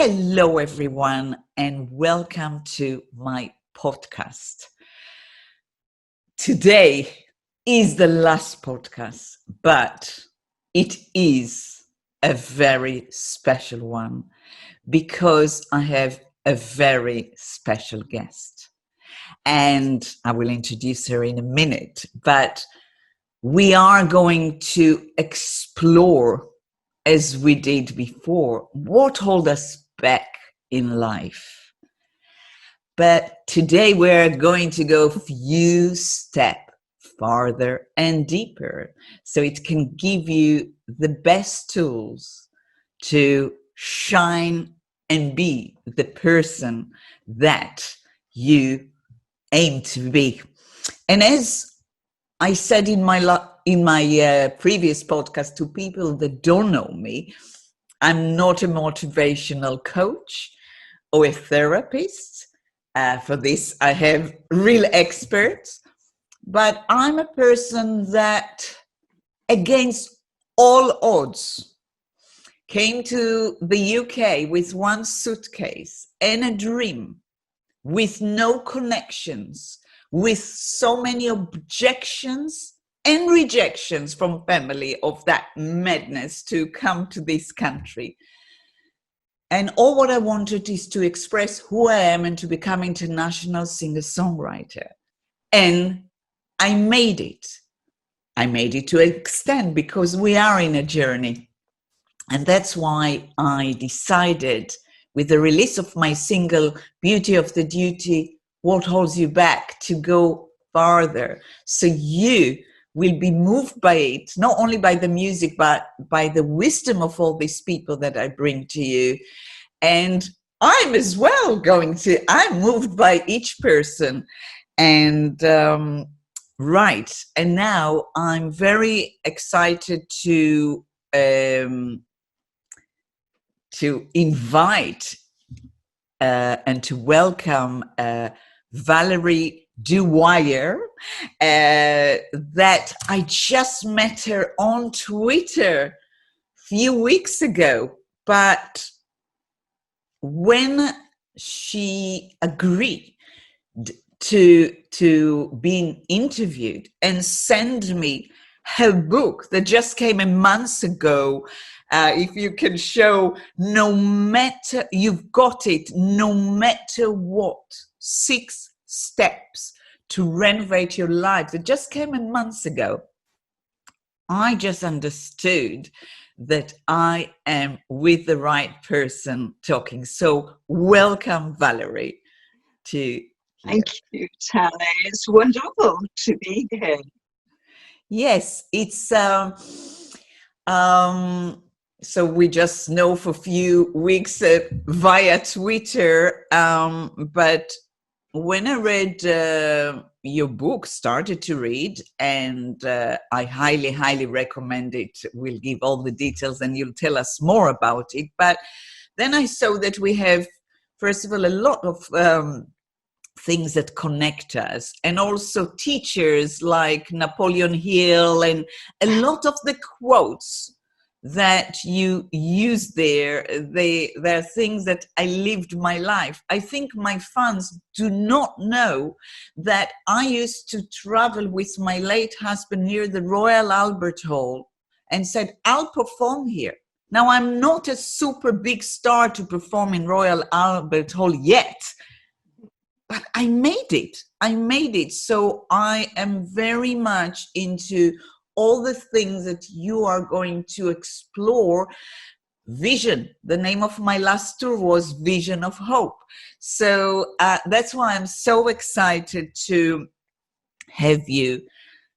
Hello, everyone, and welcome to my podcast. Today is the last podcast, but it is a very special one because I have a very special guest. And I will introduce her in a minute, but we are going to explore, as we did before, what holds us back in life. But today we're going to go a few steps farther and deeper so it can give you the best tools to shine and be the person that you aim to be. And as I said in my previous podcast to people that don't know me, I'm not a motivational coach or a therapist. For this, I have real experts, but I'm a person that, against all odds, came to the UK with one suitcase and a dream, with no connections, with so many objections and rejections from family of that madness to come to this country. And all what I wanted is to express who I am and to become international singer-songwriter. And I made it. I made it to an extent because we are in a journey. And that's why I decided, with the release of my single, Beauty of the Duty, What Holds You Back, to go farther. So you will be moved by it, not only by the music, but by the wisdom of all these people that I bring to you. And I'm as well I'm moved by each person. And right. And now I'm very excited to invite and to welcome Valerie Dwyer, that I just met her on Twitter a few weeks ago. But when she agreed to being interviewed and send me her book that just came a month ago, if you can show, no matter, you've got it, no matter what, 6 steps to renovate your life, that just came a month ago, I just understood that I am with the right person talking. So welcome, Valerie, to here. Thank you, Tally. It's wonderful to be here. Yes, it's so we just know for a few weeks via Twitter, but when I read your book, started to read, and I highly, highly recommend it. We'll give all the details and you'll tell us more about it. But then I saw that we have, first of all, a lot of things that connect us, and also teachers like Napoleon Hill, and a lot of the quotes that you use there, they're things that I lived my life. I think my fans do not know that I used to travel with my late husband near the Royal Albert Hall and said, I'll perform here. Now, I'm not a super big star to perform in Royal Albert Hall yet, but I made it. I made it. So I am very much into all the things that you are going to explore. Vision. The name of my last tour was Vision of Hope. So that's why I'm so excited to have you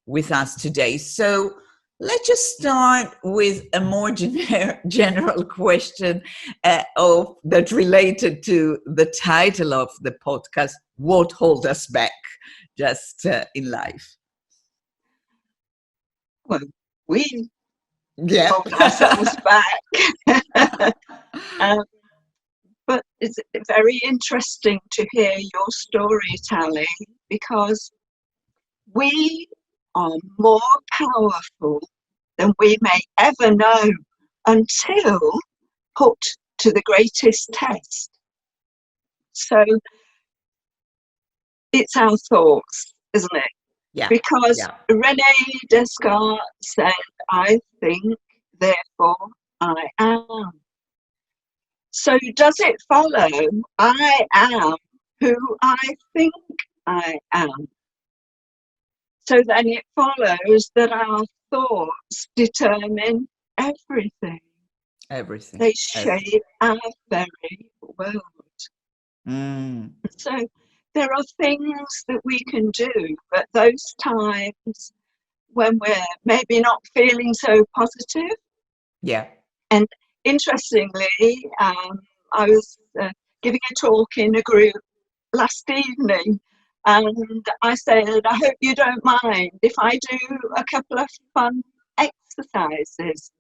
with us today. So let's just start with a more general question that related to the title of the podcast, What Holds Us Back just in life? Well, we hold ourselves back. But it's very interesting to hear your story, Tally, because we are more powerful than we may ever know until put to the greatest test. So it's our thoughts, isn't it? Yeah. Because Yeah. René Descartes said, I think, therefore I am. So does it follow I am who I think I am? So then it follows that our thoughts determine everything. Everything. They shape our very world. Mm. So there are things that we can do at those times when we're maybe not feeling so positive. Yeah. And interestingly, I was giving a talk in a group last evening, and I said, I hope you don't mind if I do a couple of fun exercises.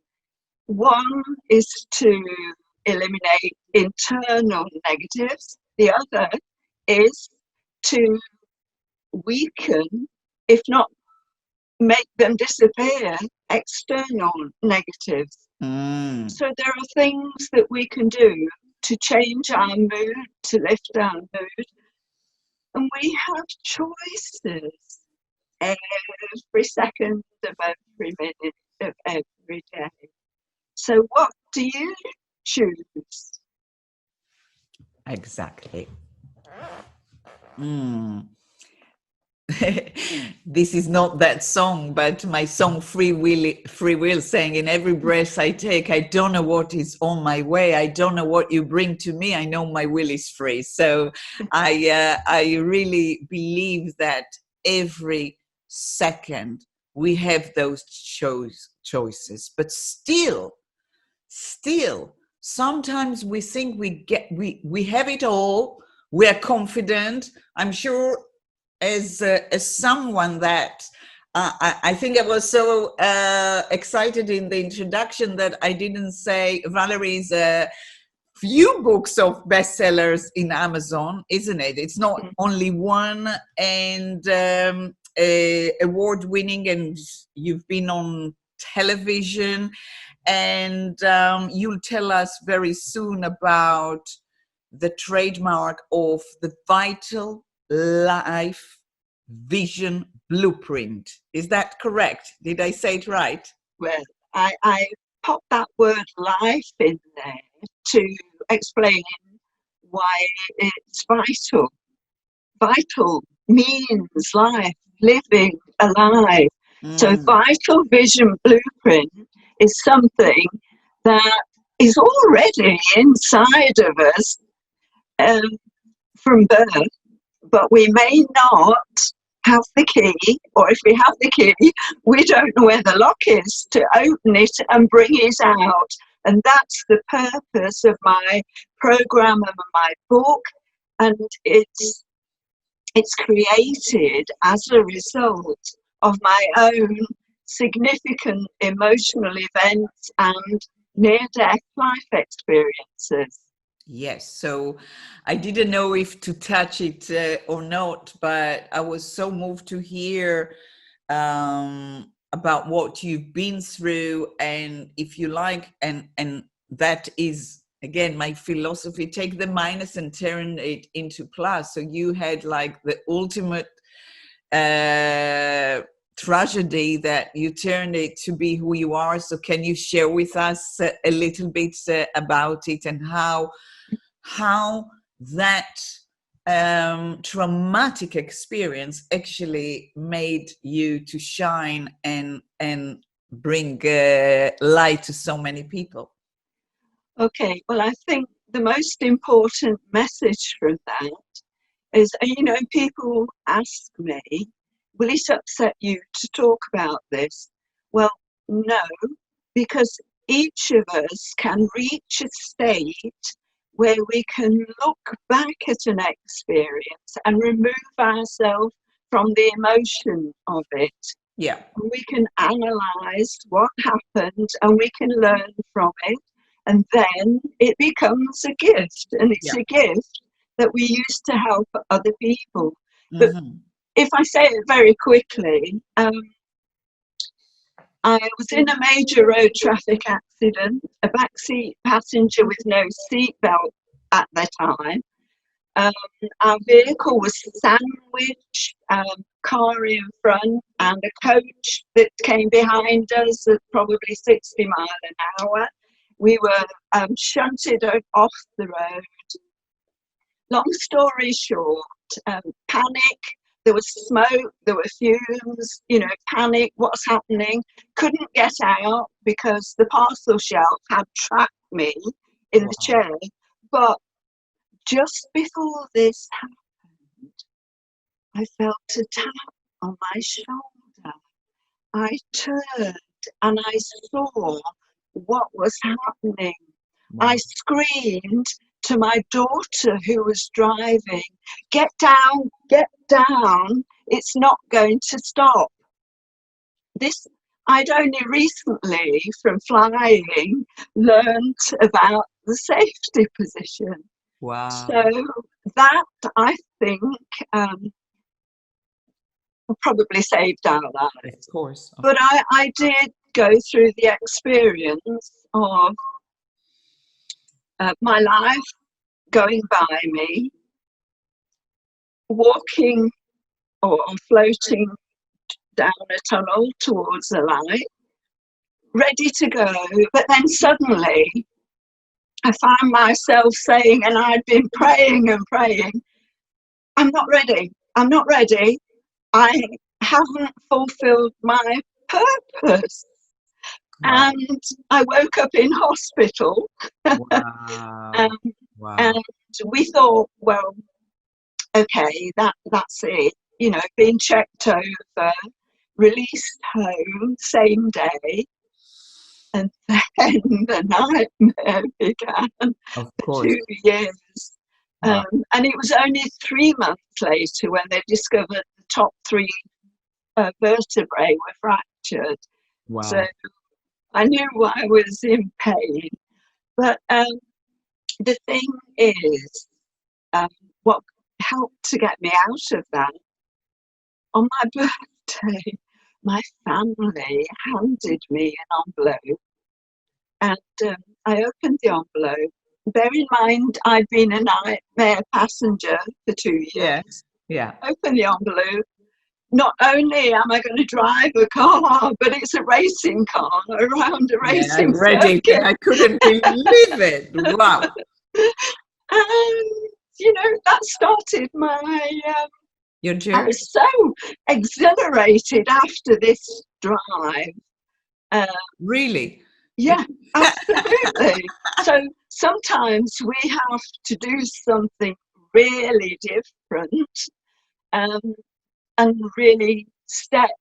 One is to eliminate internal negatives. The other is to weaken, if not make them disappear, external negatives. Mm. So there are things that we can do to change our mood, to lift our mood, and we have choices every second of every minute of every day. So what do you choose? Exactly. Mm. This is not that song, but my song Free Will saying, in every breath I take, I don't know what is on my way. I don't know what you bring to me. I know my will is free. So I really believe that every second we have those choices, but still, sometimes we think we have it all. We are confident. I'm sure as someone that I think I was so excited in the introduction that I didn't say Valerie's few books of bestsellers in Amazon, isn't it? It's not only one, and award winning, and you've been on television, and you'll tell us very soon about the trademark of the Vital Life Vision Blueprint. Is that correct? Did I say it right? Well, I popped that word life in there to explain why it's vital. Vital means life, living, alive. So Vital Vision Blueprint is something that is already inside of us from birth, but we may not have the key, or if we have the key, we don't know where the lock is to open it and bring it out. And that's the purpose of my program and my book. And it's created as a result of my own significant emotional events and near-death life experiences. Yes, so I didn't know if to touch it or not, but I was so moved to hear about what you've been through, and if you like, and that is again my philosophy: take the minus and turn it into plus. So you had like the ultimate tragedy that you turned it to be who you are. So can you share with us a little bit about it, and how that traumatic experience actually made you to shine and bring light to so many people? Okay, well, I think the most important message from that is, people ask me, will it upset you to talk about this? Well, no, because each of us can reach a state where we can look back at an experience and remove ourselves from the emotion of it. Yeah. We can analyze what happened and we can learn from it. And then it becomes a gift, and it's a gift that we use to help other people. But if I say it very quickly, I was in a major road traffic accident, a backseat passenger with no seatbelt at the time. Our vehicle was sandwiched, car in front and a coach that came behind us at probably 60 miles an hour. We were shunted off the road. Long story short, panic. There was smoke, there were fumes, panic, what's happening? Couldn't get out because the parcel shelf had trapped me in the chair. But just before this happened, I felt a tap on my shoulder. I turned and I saw what was happening. I screamed to my daughter who was driving, get down, it's not going to stop. I'd only recently, from flying, learned about the safety position. Wow. So that, I think, probably saved our life. Of course. But I did go through the experience of my life going by me, walking or floating down a tunnel towards the light, ready to go. But then suddenly I found myself saying, and I'd been praying and praying, I'm not ready. I haven't fulfilled my purpose. Wow. And I woke up in hospital. Wow. Wow. And we thought, well, okay, that's it. Being checked over, released home, same day. And then the nightmare began. Of For course. 2 years. Wow. And it was only 3 months later when they discovered the top 3 vertebrae were fractured. Wow. So I knew I was in pain. But the thing is, what helped to get me out of that, on my birthday, my family handed me an envelope. And I opened the envelope. Bear in mind, I'd been a nightmare passenger for 2 years. Yes. Yeah. Open the envelope. Not only am I going to drive a car, but it's a racing car around a racing I read it and I couldn't believe it. Wow. And, that started Your I journey. was so exhilarated after this drive. Really? Yeah, absolutely. So sometimes we have to do something really different and really step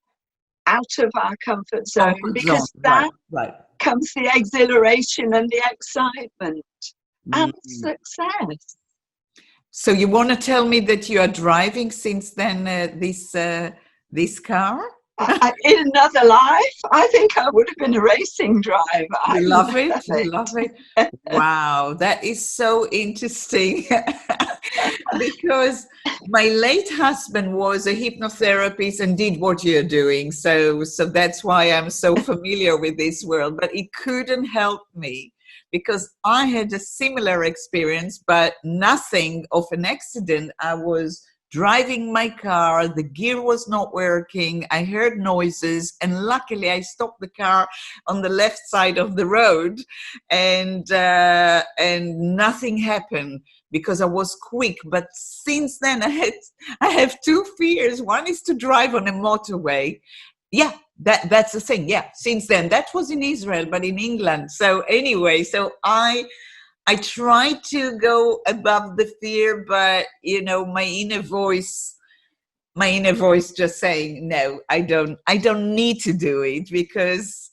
out of our comfort zone, because that comes the exhilaration and the excitement and success. So you want to tell me that you are driving since then this car? In another life, I think I would have been a racing driver. You love it? You love it? Wow, that is so interesting. Because my late husband was a hypnotherapist and did what you're doing. So that's why I'm so familiar with this world. But it couldn't help me, because I had a similar experience, but nothing of an accident. I was driving my car, the gear was not working, I heard noises, and luckily I stopped the car on the left side of the road, and nothing happened because I was quick. But since then I have 2 fears. One is to drive on a motorway. Yeah, that's the thing. Yeah, since then. That was in Israel, but in England. So anyway, so I try to go above the fear, but my inner voice just saying, no, I don't need to do it, because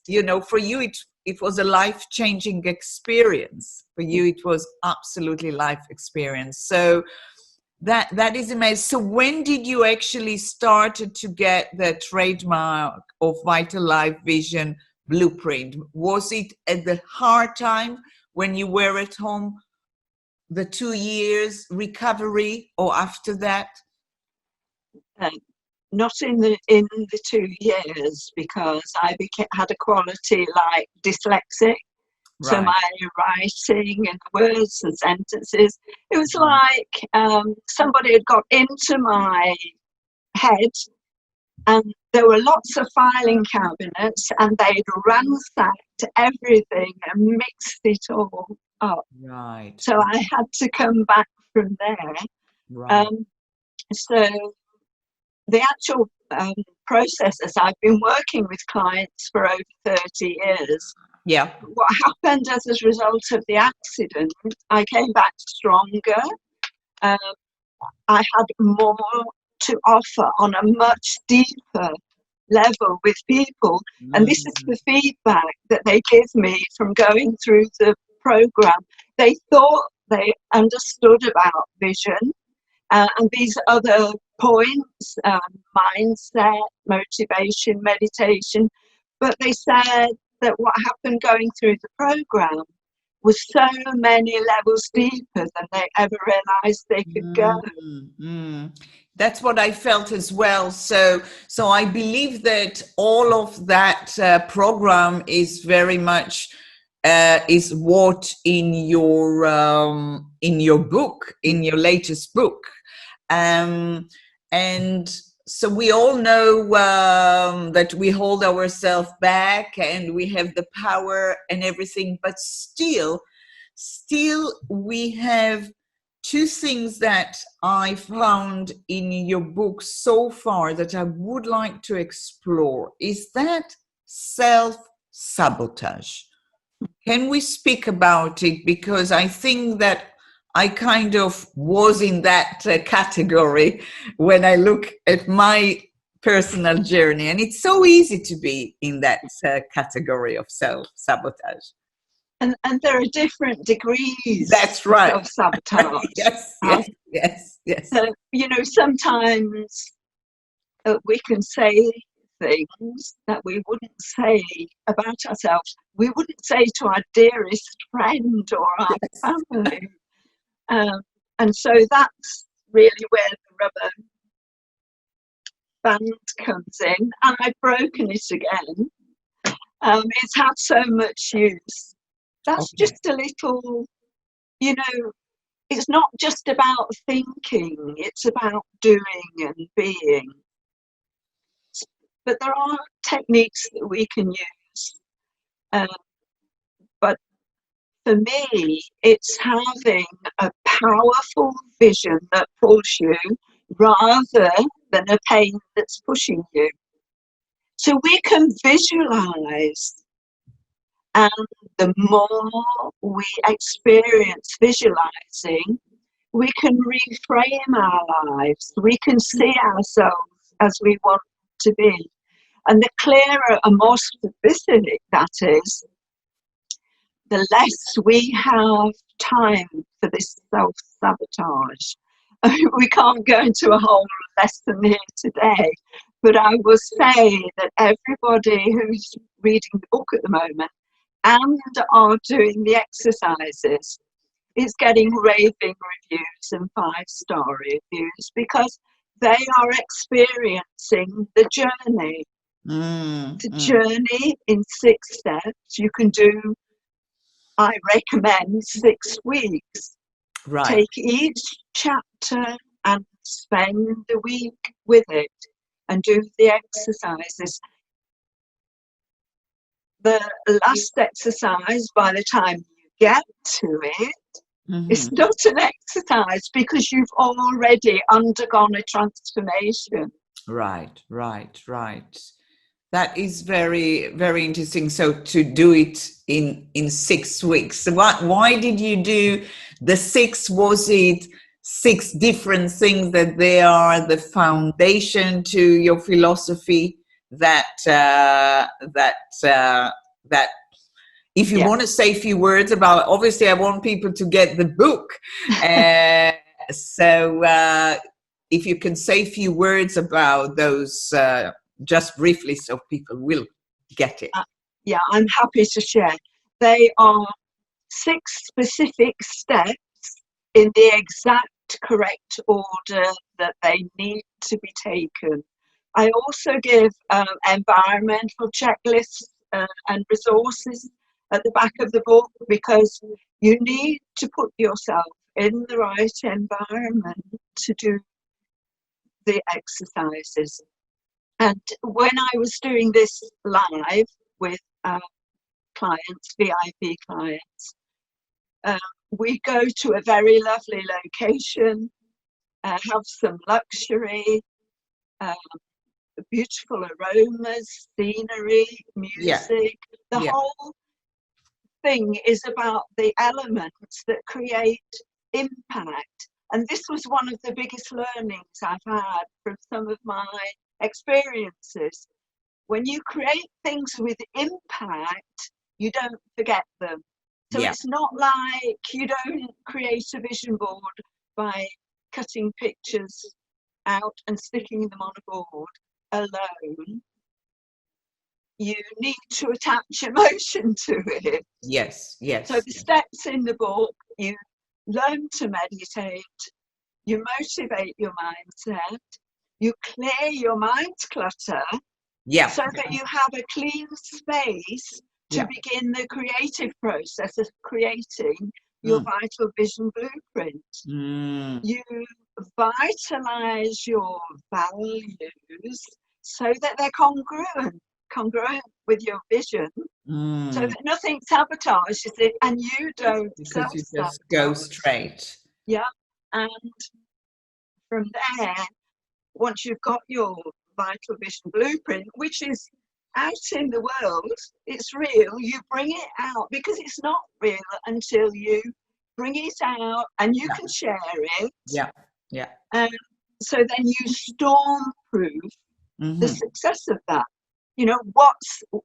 for you it was a life-changing experience. For you it was absolutely life experience. So that is amazing. So when did you actually started to get the trademark of Vital Life Vision Blueprint? Was it at the hard time when you were at home, the 2 years recovery, or after that? not in the 2 years, because had a quality like dyslexic. So Right. my writing and words and sentences, it was Right. like somebody had got into my head, and there were lots of filing cabinets, and they'd ransacked everything and mixed it all up. Right. So I had to come back from there. Right. So the actual process, as I've been working with clients for over 30 years, Yeah. what happened as a result of the accident, I came back stronger. Um, I had more to offer on a much deeper level with people. And this is Mm. the feedback that they give me from going through the program. They thought they understood about vision and these other points, mindset, motivation, meditation, but they said that what happened going through the program was so many levels deeper than they ever realized they could go. That's what I felt as well. So I believe that all of that program is very much is what in your book, in your latest book, and so we all know that we hold ourselves back and we have the power and everything, but still we have two things that I found in your book so far that I would like to explore. Is that self-sabotage? Can we speak about it? Because I think that I kind of was in that category when I look at my personal journey, and it's so easy to be in that category of self-sabotage. And there are different degrees That's of right. self-sabotage. Yes. So, sometimes we can say things that we wouldn't say about ourselves. We wouldn't say to our dearest friend or our family. And so that's really where the rubber band comes in. And I've broken it again. It's had so much use. That's Okay. just a little, it's not just about thinking, it's about doing and being. But there are techniques that we can use. But for me, it's having a powerful vision that pulls you rather than a pain that's pushing you. So we can visualize, and the more we experience visualizing, we can reframe our lives. We can see ourselves as we want to be. And the clearer and more specific that is, the less we have time for this self-sabotage. We can't go into a whole lesson here today, but I will say that everybody who's reading the book at the moment and are doing the exercises is getting raving reviews and 5-star reviews because they are experiencing the journey. The journey in 6 steps. You can do, I recommend 6 weeks. Right. Take each chapter and spend a week with it and do the exercises. The last exercise, by the time you get to it, it's not an exercise because you've already undergone a transformation. Right. That is very, very interesting. So to do it in 6 weeks. So why did you do the 6? Was it 6 different things that they are the foundation to your philosophy that if you want to say a few words about, obviously I want people to get the book. So if you can say a few words about those just briefly so people will get it. Yeah, I'm happy to share. They are 6 specific steps in the exact correct order that they need to be taken. I also give environmental checklists and resources at the back of the book, because you need to put yourself in the right environment to do the exercises. And when I was doing this live with clients, VIP clients, we go to a very lovely location, have some luxury, beautiful aromas, scenery, music. The whole thing is about the elements that create impact. And this was one of the biggest learnings I've had from some of my experiences. When you create things with impact, you don't forget them. So it's not like you don't create a vision board by cutting pictures out and sticking them on a board alone. You need to attach emotion to it. Yes. So the steps in the book, you learn to meditate, you motivate your mindset, you clear your mind's clutter, so that you have a clean space to begin the creative process of creating your vital vision blueprint. You vitalize your values so that they're congruent with your vision, so that nothing sabotages it and you don't, because you just go straight. And from there, once you've got your vital vision blueprint, which is out in the world, it's real, you bring it out, because it's not real until you bring it out and you can share it. So then you storm-proof the success of that. You know,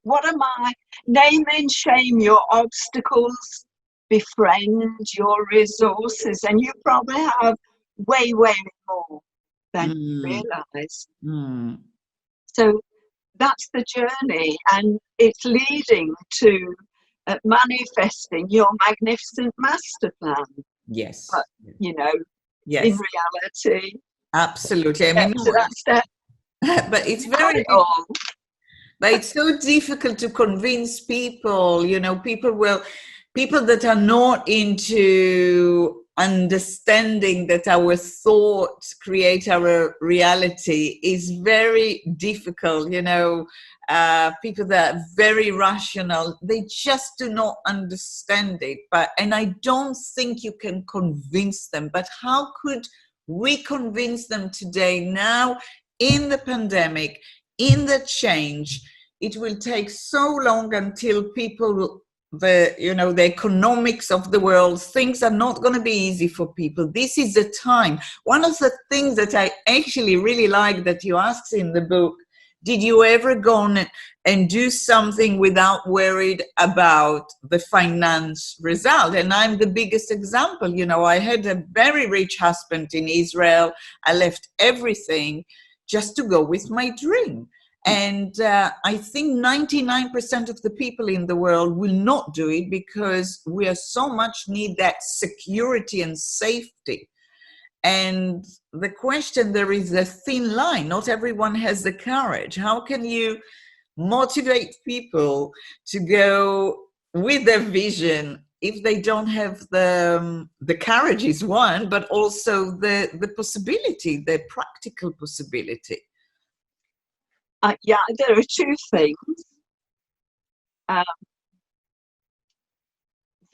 what am I? Name and shame your obstacles, befriend your resources, and you probably have way more than you realize. So that's the journey, and it's leading to manifesting your magnificent master plan. But, you know, in reality, absolutely. I mean, to that step. But it's very but it's so difficult to convince people, you know, people that are not into understanding that our thoughts create our reality is very difficult, you know. People that are very rational, they just do not understand it. And I don't think you can convince them. But how could we convince them today, now, in the pandemic, in the change? It will take so long until people, the economics of the world, things are not going to be easy for people. This is the time. One of the things that I actually really like that you asked in the book, did you ever go on and do something without worried about the finance result? And I'm the biggest example. You know, I had a very rich husband in Israel. I left everything just to go with my dream. And I think 99% of the people in the world will not do it, because we are so much need that security and safety. And the question, there is a thin line. Not everyone has the courage. How can you motivate people to go with their vision if they don't have the courage is one, but also the possibility, the practical possibility? There are two things.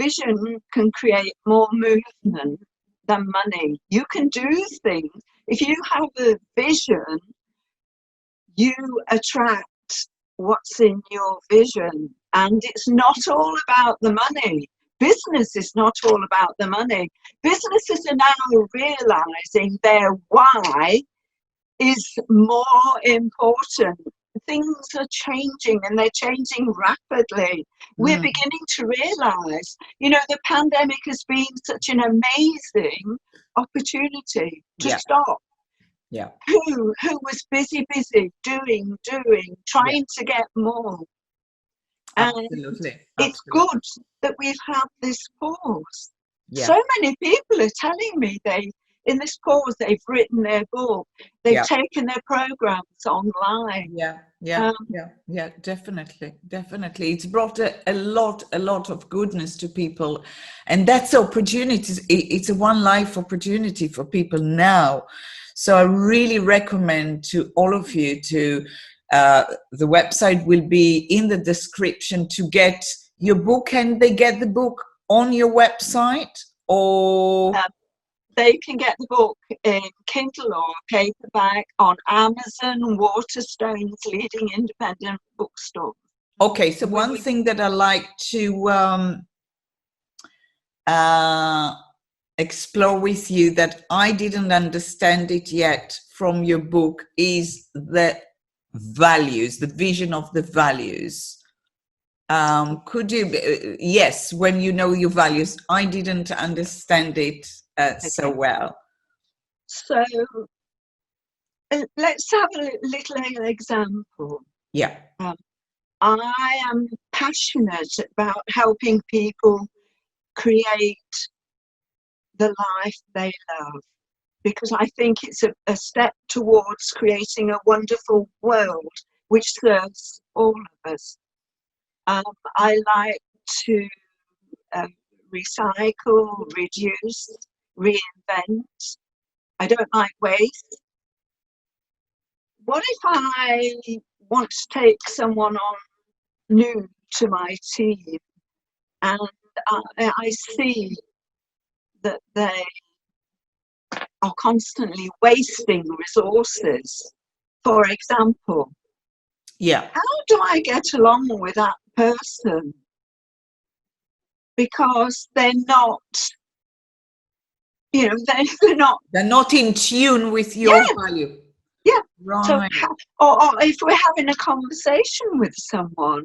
Vision can create more movement than money. You can do things. If you have a vision, you attract what's in your vision. And it's not all about the money. Business is not all about the money. Businesses are now realizing their why is more important. Things are changing, and they're changing rapidly. We're beginning to realize, you know, the pandemic has been such an amazing opportunity to stop. Who was busy, doing, trying to get more. Absolutely. It's good that we've had this pause. So many people are telling me they in this pause, they've written their book, they've Yeah. taken their programs online. Yeah, definitely. It's brought a lot of goodness to people, and that's opportunities. It's a one life opportunity for people now. So I really recommend to all of you to, the website will be in the description to get your book. And they get the book on your website, or they can get the book in Kindle or paperback on Amazon, Waterstone's leading independent bookstore. okay. So one thing that I like to explore with you that I didn't understand it yet from your book is the values, the vision of the values. Could you, yes, when you know your values, I didn't understand it so well. So let's have a little example. Yeah. I am passionate about helping people create the life they love, because I think it's a step towards creating a wonderful world which serves all of us. I like to recycle, reduce, reinvent. I don't like waste. What if I want to take someone on new to my team, and I see that they are constantly wasting resources? For example, Yeah. how do I get along with that person? Because they're not, they're not in tune with your value. Yeah. Right. So, or if we're having a conversation with someone,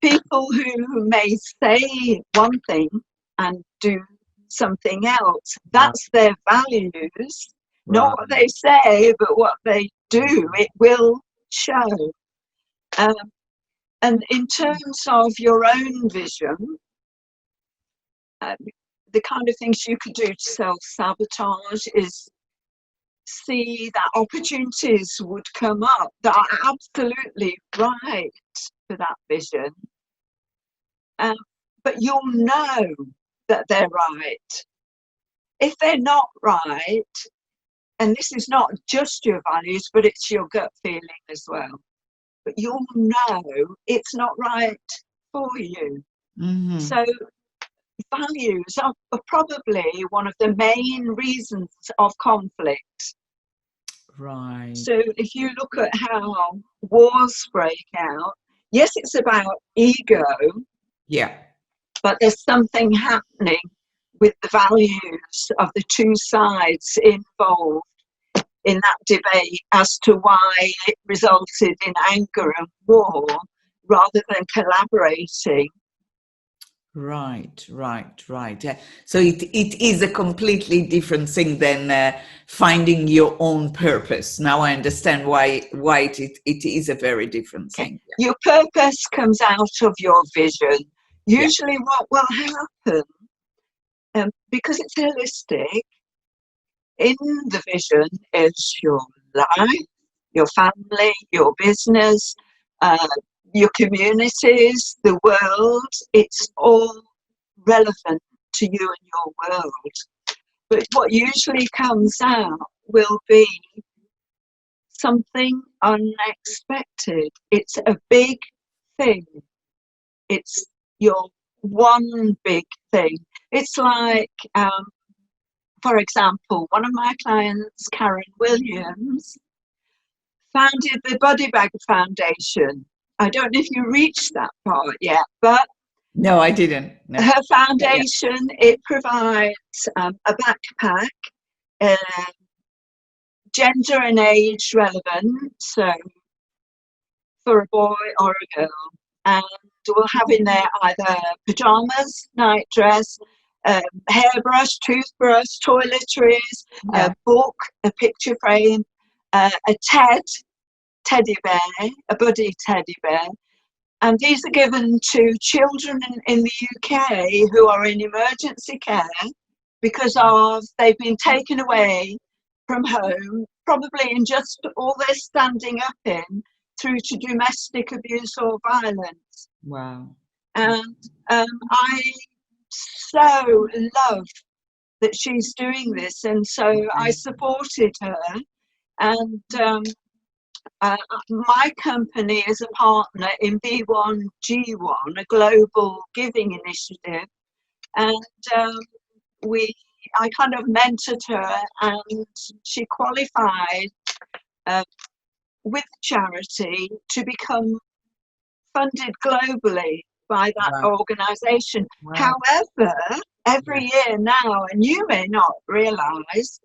people who may say one thing and do something else, that's their values. Not what they say, but what they do, it will show. And in terms of your own vision, the kind of things you could do to self-sabotage is see that opportunities would come up that are absolutely right for that vision. But you'll know that they're right. If they're not right, and this is not just your values, but it's your gut feeling as well, but you'll know it's not right for you. Mm-hmm. So values are probably one of the main reasons of conflict. Right. So if you look at how wars break out, yes, it's about ego. Yeah. But there's something happening with the values of the two sides involved in that debate as to why it resulted in anger and war rather than collaborating. Right. So it is a completely different thing than finding your own purpose. Now I understand why it is a very different thing. Yeah. Your purpose comes out of your vision. Usually what will happen, because it's holistic, in the vision is your life, your family, your business, your communities, the world. It's all relevant to you and your world. But what usually comes out will be something unexpected. It's a big thing. It's your one big thing. It's like, for example, one of my clients, Karen Williams, founded the Body Bag Foundation. I don't know if you reached that part yet, but no, I didn't. No. Her foundation, it provides a backpack, gender and age relevant, so for a boy or a girl, and we'll have in there either pajamas, night dress, hairbrush, toothbrush, toiletries, a book, a picture frame, a teddy bear, a buddy teddy bear. And these are given to children in the UK who are in emergency care because of they've been taken away from home, probably in just all they're standing up in, through to domestic abuse or violence. Wow. And I so love that she's doing this, and so I supported her. And my company is a partner in B1G1, a global giving initiative, and I kind of mentored her, and she qualified with charity to become funded globally by that organisation. Wow. However, every year now, and you may not realise,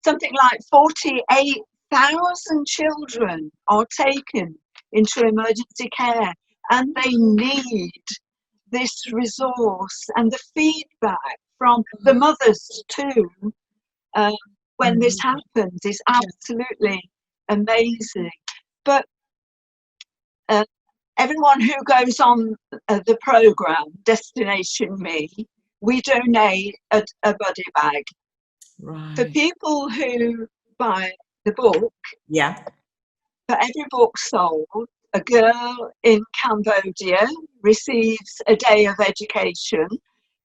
something like 48,000 children are taken into emergency care, and they need this resource and the feedback from the mothers too when this happens is absolutely amazing. But everyone who goes on the programme Destination Me, we donate a body bag. For people who buy the book, for every book sold, a girl in Cambodia receives a day of education,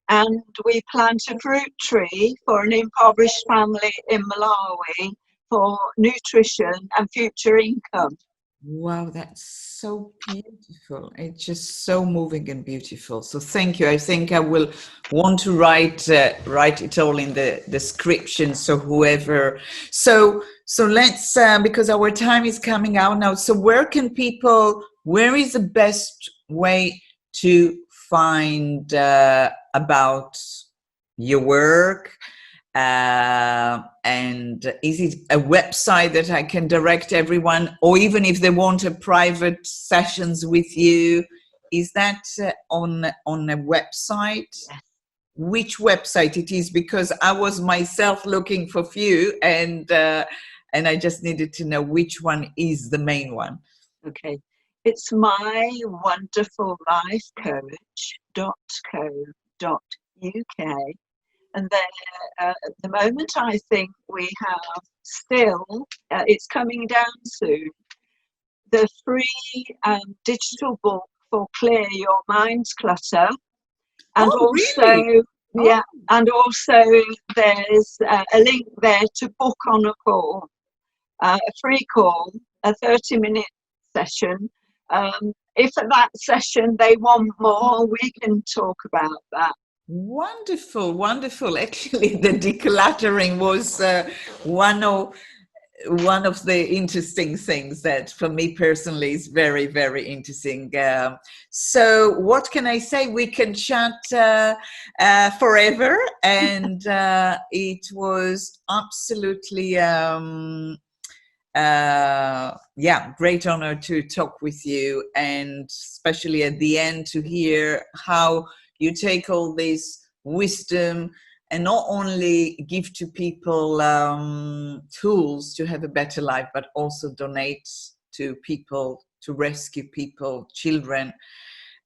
and we plant a fruit tree for an impoverished family in Malawi for nutrition and future income. Wow, that's so beautiful. It's just so moving and beautiful. So thank you. I think I will want to write it all in the description. So whoever, so let's, because our time is coming out now. So where is the best way to find about your work? And is it a website that I can direct everyone, or even if they want a private sessions with you, is that on a website? Yes. Which website it is? Because I was myself looking for few, and I just needed to know which one is the main one. Okay, it's mywonderfulLifeCoach.co.uk. And then at the moment, I think we have still, it's coming down soon, the free digital book for Clear Your Mind's Clutter. And Really? And also there's a link there to book on a call, a free call, a 30-minute session. If at that session they want more, we can talk about that. Wonderful, wonderful. Actually, the decluttering was one of the interesting things that for me personally is very, very interesting. So what can I say? We can chat forever, and it was absolutely great honor to talk with you, and especially at the end to hear how you take all this wisdom and not only give to people tools to have a better life, but also donate to people, to rescue people, children.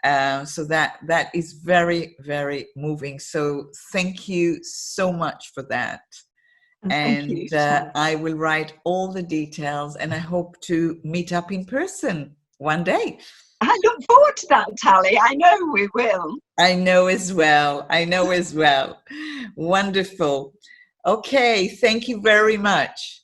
So that is very, very moving. So thank you so much for that. And I will write all the details, and I hope to meet up in person one day. I look forward to that, Tally. I know we will. I know as well. Wonderful. Okay, thank you very much.